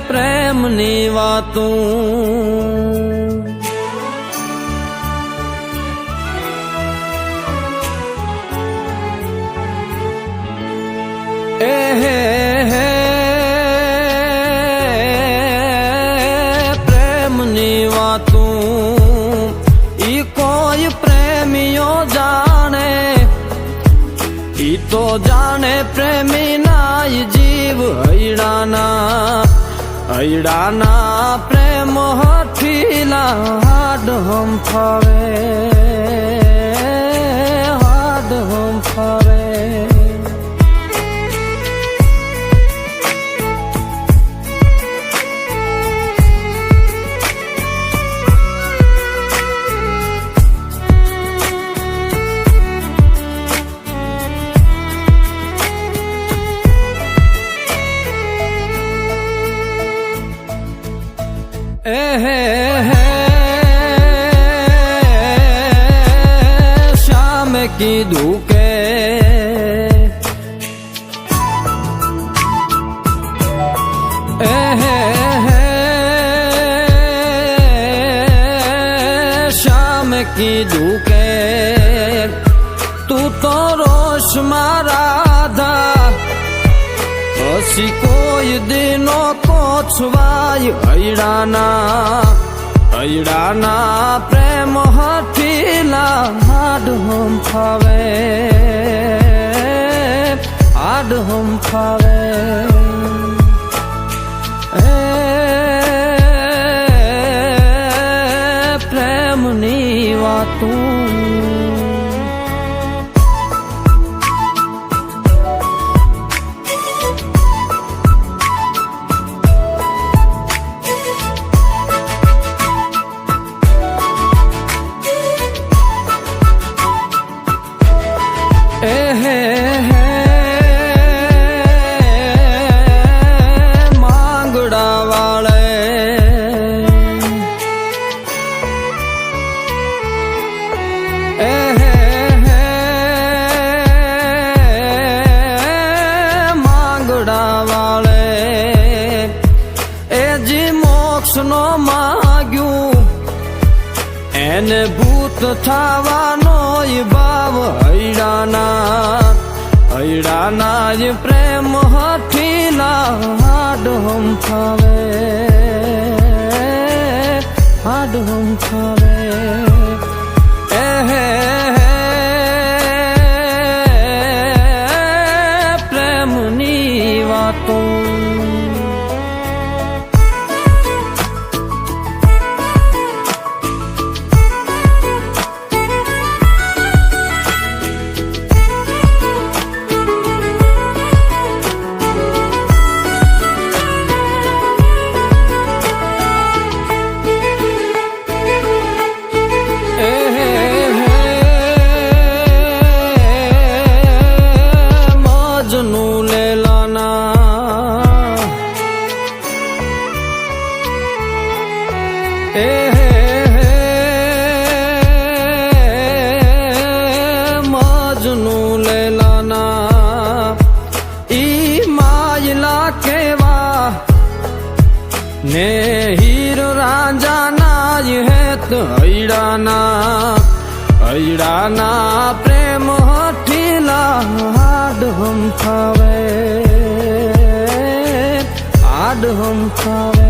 પ્રેમની વાતું પ્રેમની વાતું ઈ કોઈ પ્રેમીઓ જાણે, ઈ તો જાણે પ્રેમી ના જીવ હૈડાના પ્રેમ હઠીલા હાડ હંફાવે, હાડ હંફાવે. श्याम कीधुं के श्याम कीधुं के तू तो रोश राधा हसी कोई दिनो कोछवाय हैडाना प्रेम हठीला हाड हंफावे, हाड हंफावे. प्रेमनी वातुं માંગડા વાળે માંગડા વાળે એ જી મોક્ષ નો માગ્યું એને ભૂત થવાનો ભાવ હૈડાના જ પ્રેમ હઠીલા હાડ હંફાવે, હાડ હંફાવે. પ્રેમની વાતો મજનુ લેલાના ઈ માયલા કેવા ને હીર રાંજાના હેત હૈડાના પ્રેમ હઠીલા હાડ હંફાવે, હાડ હંફાવે.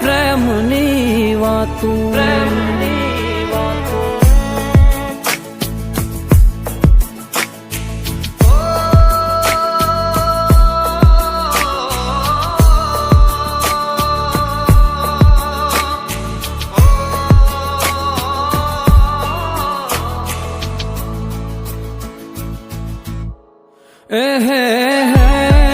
પ્રેમની વાતું હે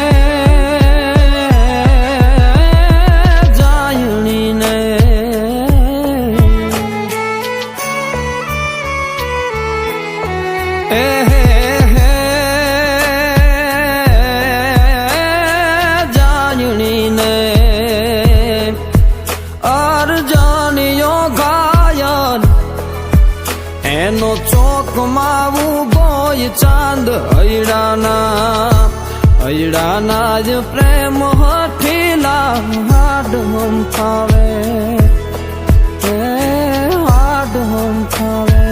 જ પ્રેમ હઠીલા હાડ હંફાવે હાડ હંફાવે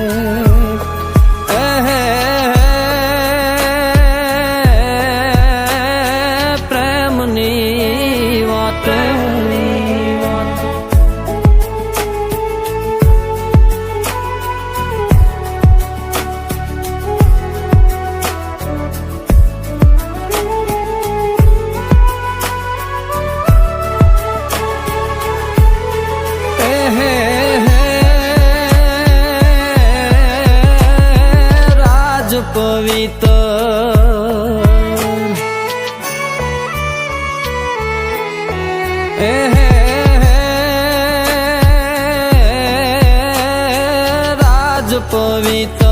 પ્રેમની વાત પવિત્ર રાજ પવિત્ર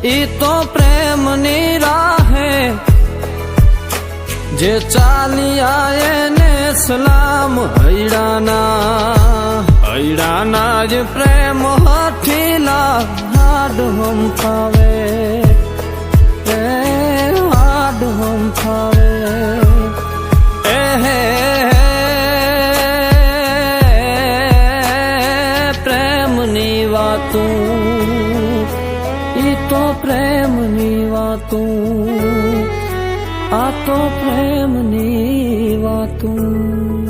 ઈ તો પ્રેમની રાહે જે ચાલિયા એને સલામ હૈડાના જ પ્રેમ હઠીલા હાડ હંફાવે હાડ હંફાવે પ્રેમની વાતું ઈ તો પ્રેમની વાતું આ તો પ્રેમની વાતું